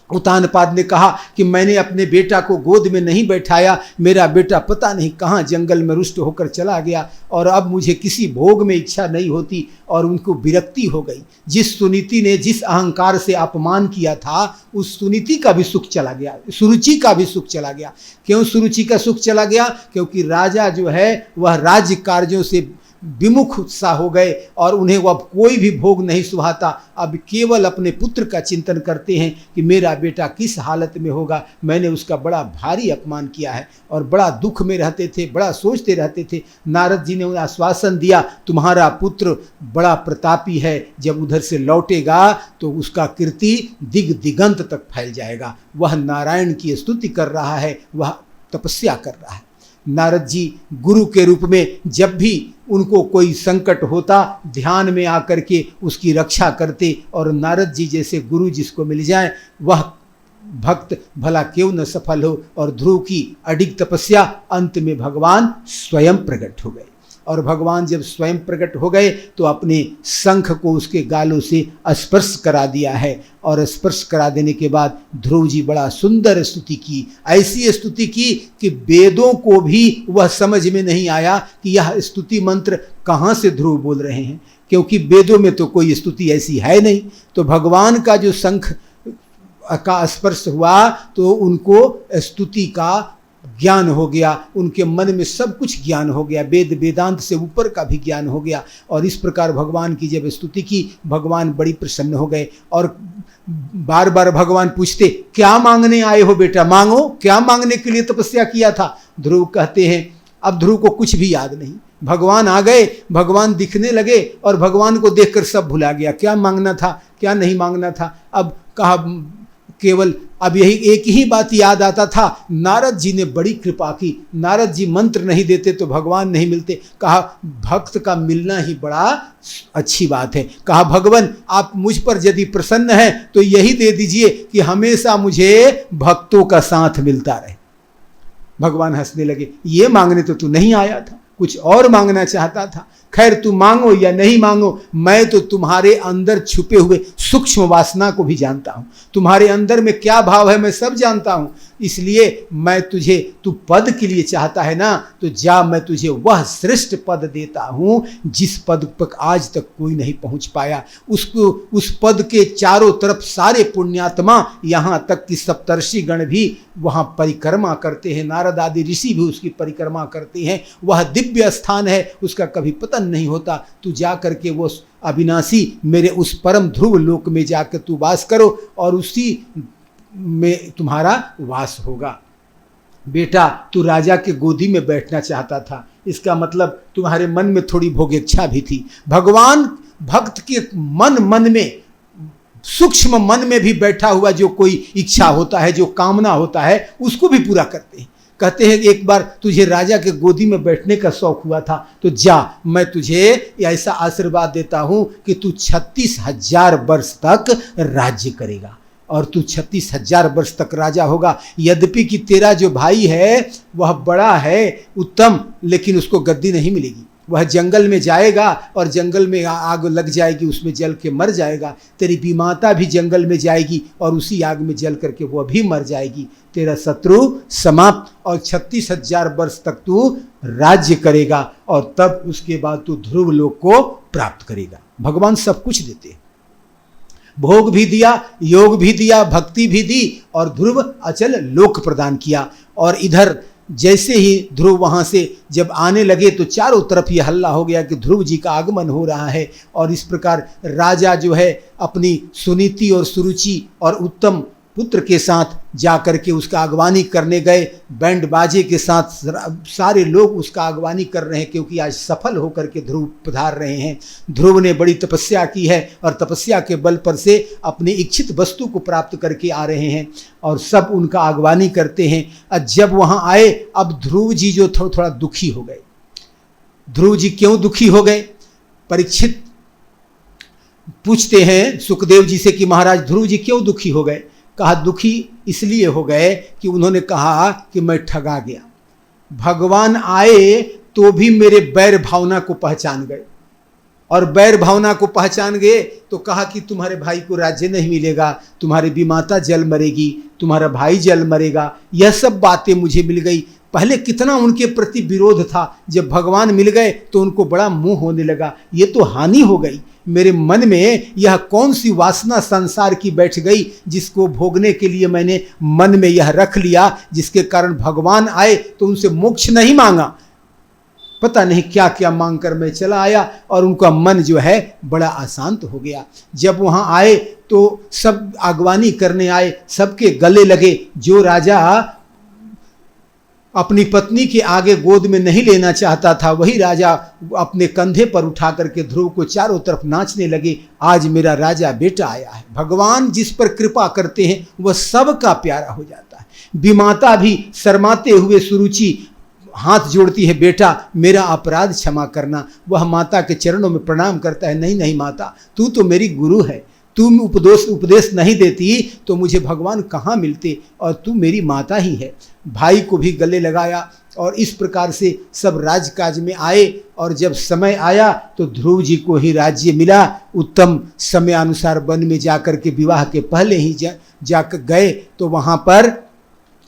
उतानपाद ने कहा कि मैंने अपने बेटा को गोद में नहीं बैठाया, मेरा बेटा पता नहीं कहाँ जंगल में रुष्ट होकर चला गया, और अब मुझे किसी भोग में इच्छा नहीं होती। और उनको विरक्ति हो गई। जिस सुनीति ने जिस अहंकार से अपमान किया था, उस सुनीति का भी सुख चला गया, सुरुचि का भी सुख चला गया। क्यों सुरुचि का सुख चला गया? क्योंकि राजा जो है वह राज्य कार्यों से विमुख उत्साह हो गए और उन्हें अब कोई भी भोग नहीं सुहाता। अब केवल अपने पुत्र का चिंतन करते हैं कि मेरा बेटा किस हालत में होगा, मैंने उसका बड़ा भारी अपमान किया है। और बड़ा दुख में रहते थे, बड़ा सोचते रहते थे। नारद जी ने उन्हें आश्वासन दिया, तुम्हारा पुत्र बड़ा प्रतापी है, जब उधर से लौटेगा तो उसका कीर्ति दिग दिगंत तक फैल जाएगा। वह नारायण की स्तुति कर रहा है, वह तपस्या कर रहा है। नारद जी गुरु के रूप में जब भी उनको कोई संकट होता, ध्यान में आकर के उसकी रक्षा करते। और नारद जी जैसे गुरु जिसको मिल जाए वह भक्त भला क्यों न सफल हो। और ध्रुव की अडिग तपस्या अंत में भगवान स्वयं प्रकट हो गए। और भगवान जब स्वयं प्रकट हो गए तो अपने शंख को उसके गालों से स्पर्श करा दिया है। और स्पर्श करा देने के बाद ध्रुव जी बड़ा सुंदर स्तुति की, ऐसी स्तुति की कि वेदों को भी वह समझ में नहीं आया कि यह स्तुति मंत्र कहाँ से ध्रुव बोल रहे हैं, क्योंकि वेदों में तो कोई स्तुति ऐसी है नहीं। तो भगवान का जो शंख का स्पर्श हुआ तो उनको स्तुति का ज्ञान हो गया, उनके मन में सब कुछ ज्ञान हो गया, वेद वेदांत से ऊपर का भी ज्ञान हो गया। और इस प्रकार भगवान की जब स्तुति की, भगवान बड़ी प्रसन्न हो गए। और बार बार भगवान पूछते, क्या मांगने आए हो बेटा, मांगो, क्या मांगने के लिए तपस्या किया था? ध्रुव कहते हैं, अब ध्रुव को कुछ भी याद नहीं। भगवान आ गए, भगवान दिखने लगे और भगवान को देखकर सब भुला गया, क्या मांगना था क्या नहीं मांगना था। अब कहा केवल अब यही एक ही बात याद आता था, नारद जी ने बड़ी कृपा की, नारद जी मंत्र नहीं देते तो भगवान नहीं मिलते। कहा भक्त का मिलना ही बड़ा अच्छी बात है। कहा भगवान आप मुझ पर यदि प्रसन्न हैं तो यही दे दीजिए कि हमेशा मुझे भक्तों का साथ मिलता रहे। भगवान हंसने लगे, ये मांगने तो तू नहीं आया था, कुछ और मांगना चाहता था। खैर तू मांगो या नहीं मांगो, मैं तो तुम्हारे अंदर छुपे हुए सूक्ष्म वासना को भी जानता हूं, तुम्हारे अंदर में क्या भाव है मैं सब जानता हूं। इसलिए मैं तुझे, तू पद के लिए चाहता है ना, तो जा मैं तुझे वह श्रेष्ठ पद देता हूं जिस पद पर आज तक कोई नहीं पहुंच पाया। उसको, उस पद के चारों तरफ सारे पुण्यात्मा, यहां तक कि सप्तर्षि गण भी वहां परिक्रमा करते हैं, नारद आदि ऋषि भी उसकी परिक्रमा करते हैं। वह दिव्य स्थान है, उसका कभी पतन नहीं होता। तू जा करके वो अविनाशी मेरे उस परम ध्रुव लोक में जाकर तू वास करो और उसी में तुम्हारा वास होगा। बेटा तू राजा के गोदी में बैठना चाहता था, इसका मतलब तुम्हारे मन में थोड़ी भोगेच्छा भी थी। भगवान भक्त के मन में, सूक्ष्म मन में भी बैठा हुआ जो कोई इच्छा होता है, जो कामना होता है, उसको भी पूरा करते हैं। कहते हैं एक बार तुझे राजा के गोदी में बैठने का शौक हुआ था, तो जा मैं तुझे ऐसा आशीर्वाद देता हूं कि तू 36,000 वर्ष तक राज्य करेगा और तू 36,000 वर्ष तक राजा होगा। यद्यपि कि तेरा जो भाई है वह बड़ा है, उत्तम, लेकिन उसको गद्दी नहीं मिलेगी। वह जंगल में जाएगा और जंगल में आग लग जाएगी, उसमें जल के मर जाएगा। तेरी बीमाता भी जंगल में जाएगी और उसी आग में जल करके वह भी मर जाएगी। तेरा शत्रु समाप्त और 36,000 वर्ष तक तू राज्य करेगा और तब उसके बाद तू ध्रुव लोक को प्राप्त करेगा। भगवान सब कुछ देते, भोग भी दिया, योग भी दिया, भक्ति भी दी और ध्रुव अचल लोक प्रदान किया। और इधर जैसे ही ध्रुव वहाँ से जब आने लगे तो चारों तरफ ये हल्ला हो गया कि ध्रुव जी का आगमन हो रहा है। और इस प्रकार राजा जो है अपनी सुनीति और सुरुचि और उत्तम पुत्र के साथ जा कर के उसका अगवानी करने गए। बैंड बाजे के साथ सारे लोग उसका अगवानी कर रहे हैं, क्योंकि आज सफल होकर के ध्रुव पधार रहे हैं। ध्रुव ने बड़ी तपस्या की है और तपस्या के बल पर से अपनी इच्छित वस्तु को प्राप्त करके आ रहे हैं और सब उनका अगवानी करते हैं। और जब वहाँ आए, अब ध्रुव जी जो थोड़ा दुखी हो गए। ध्रुव जी क्यों दुखी हो गए? परीक्षित पूछते हैं सुखदेव जी से कि महाराज ध्रुव जी क्यों दुखी हो गए? कहा दुखी इसलिए हो गए कि उन्होंने कहा कि मैं ठगा गया। भगवान आए तो भी मेरे बैर भावना को पहचान गए, और बैर भावना को पहचान गए तो कहा कि तुम्हारे भाई को राज्य नहीं मिलेगा, तुम्हारी विमाता जल मरेगी, तुम्हारा भाई जल मरेगा। यह सब बातें मुझे मिल गई। पहले कितना उनके प्रति विरोध था, जब भगवान मिल गए तो उनको बड़ा मोह होने लगा। ये तो हानि हो गई। मेरे मन में यह कौन सी वासना संसार की बैठ गई, जिसको भोगने के लिए मैंने मन में यह रख लिया, जिसके कारण भगवान आए तो उनसे मोक्ष नहीं मांगा। पता नहीं क्या क्या मांग कर मैं चला आया और उनका मन जो है बड़ा अशांत हो गया। जब वहाँ आए तो सब अगवानी करने आए, सबके गले लगे। जो राजा अपनी पत्नी के आगे गोद में नहीं लेना चाहता था, वही राजा अपने कंधे पर उठा करके ध्रुव को चारों तरफ नाचने लगे। आज मेरा राजा बेटा आया है। भगवान जिस पर कृपा करते हैं वह सबका प्यारा हो जाता है। विमाता भी शर्माते हुए सुरुचि हाथ जोड़ती है, बेटा मेरा अपराध क्षमा करना। वह माता के चरणों में प्रणाम करता है, नहीं नहीं माता, तू तो मेरी गुरु है, तुम उपदेश नहीं देती तो मुझे भगवान कहाँ मिलते, और तू मेरी माता ही है। भाई को भी गले लगाया और इस प्रकार से सब राजकाज में आए। और जब समय आया तो ध्रुव जी को ही राज्य मिला। उत्तम समय अनुसार वन में जाकर के विवाह के पहले ही जाकर गए तो वहाँ पर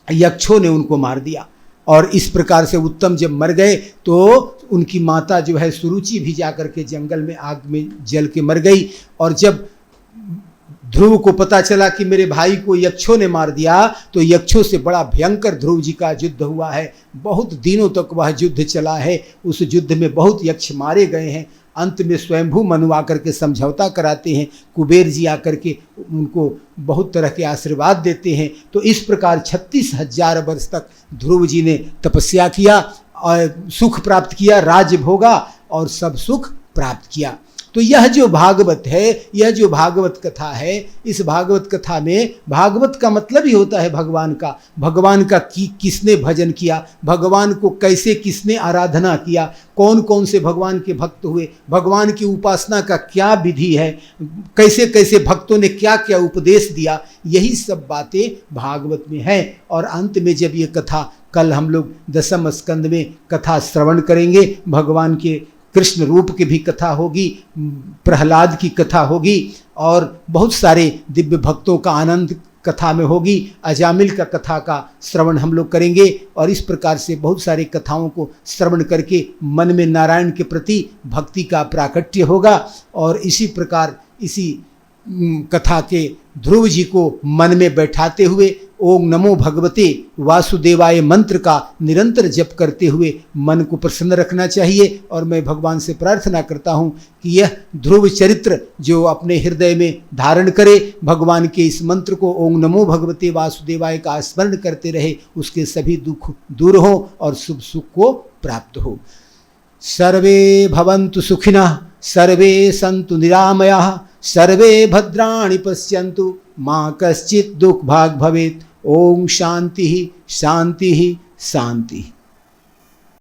यक्षों ने उनको मार दिया। और इस प्रकार से उत्तम जब मर गए तो उनकी माता जो है सुरुचि भी जाकर के जंगल में आग में जल के मर गई। और जब ध्रुव को पता चला कि मेरे भाई को यक्षों ने मार दिया तो यक्षों से बड़ा भयंकर ध्रुव जी का युद्ध हुआ है। बहुत दिनों तक वह युद्ध चला है। उस युद्ध में बहुत यक्ष मारे गए हैं। अंत में स्वयंभू मनु आकर के समझौता कराते हैं, कुबेर जी आकर के उनको बहुत तरह के आशीर्वाद देते हैं। तो इस प्रकार 36,000 वर्ष तक ध्रुव जी ने तपस्या किया और सुख प्राप्त किया, राज्य भोगा और सब सुख प्राप्त किया। तो यह जो भागवत है, यह जो भागवत कथा है, इस भागवत कथा में भागवत का मतलब ही होता है भगवान का। भगवान का किसने भजन किया, भगवान को कैसे किसने आराधना किया, कौन कौन से भगवान के भक्त हुए, भगवान की उपासना का क्या विधि है, कैसे कैसे भक्तों ने क्या क्या उपदेश दिया, यही सब बातें भागवत में है। और अंत में जब ये कथा, कल हम लोग 10वें स्कंद में कथा श्रवण करेंगे, भगवान के कृष्ण रूप की भी कथा होगी, प्रहलाद की कथा होगी और बहुत सारे दिव्य भक्तों का आनंद कथा में होगी। अजामिल का कथा का श्रवण हम लोग करेंगे। और इस प्रकार से बहुत सारी कथाओं को श्रवण करके मन में नारायण के प्रति भक्ति का प्राकट्य होगा। और इसी प्रकार इसी कथा के ध्रुव जी को मन में बैठाते हुए ओम नमो भगवते वासुदेवाय मंत्र का निरंतर जप करते हुए मन को प्रसन्न रखना चाहिए। और मैं भगवान से प्रार्थना करता हूँ कि यह ध्रुव चरित्र जो अपने हृदय में धारण करे, भगवान के इस मंत्र को ओम नमो भगवते वासुदेवाय का स्मरण करते रहे, उसके सभी दुख दूर हो और शुभ सुख को प्राप्त हो। सर्वे भवन्तु सुखिनः, सर्वे सन्तु निरामयाः, सर्वे भद्राणि पश्यन्तु, माँ कश्चित् दुःख भाग् भवेत्। ओम शांति शांति शांति।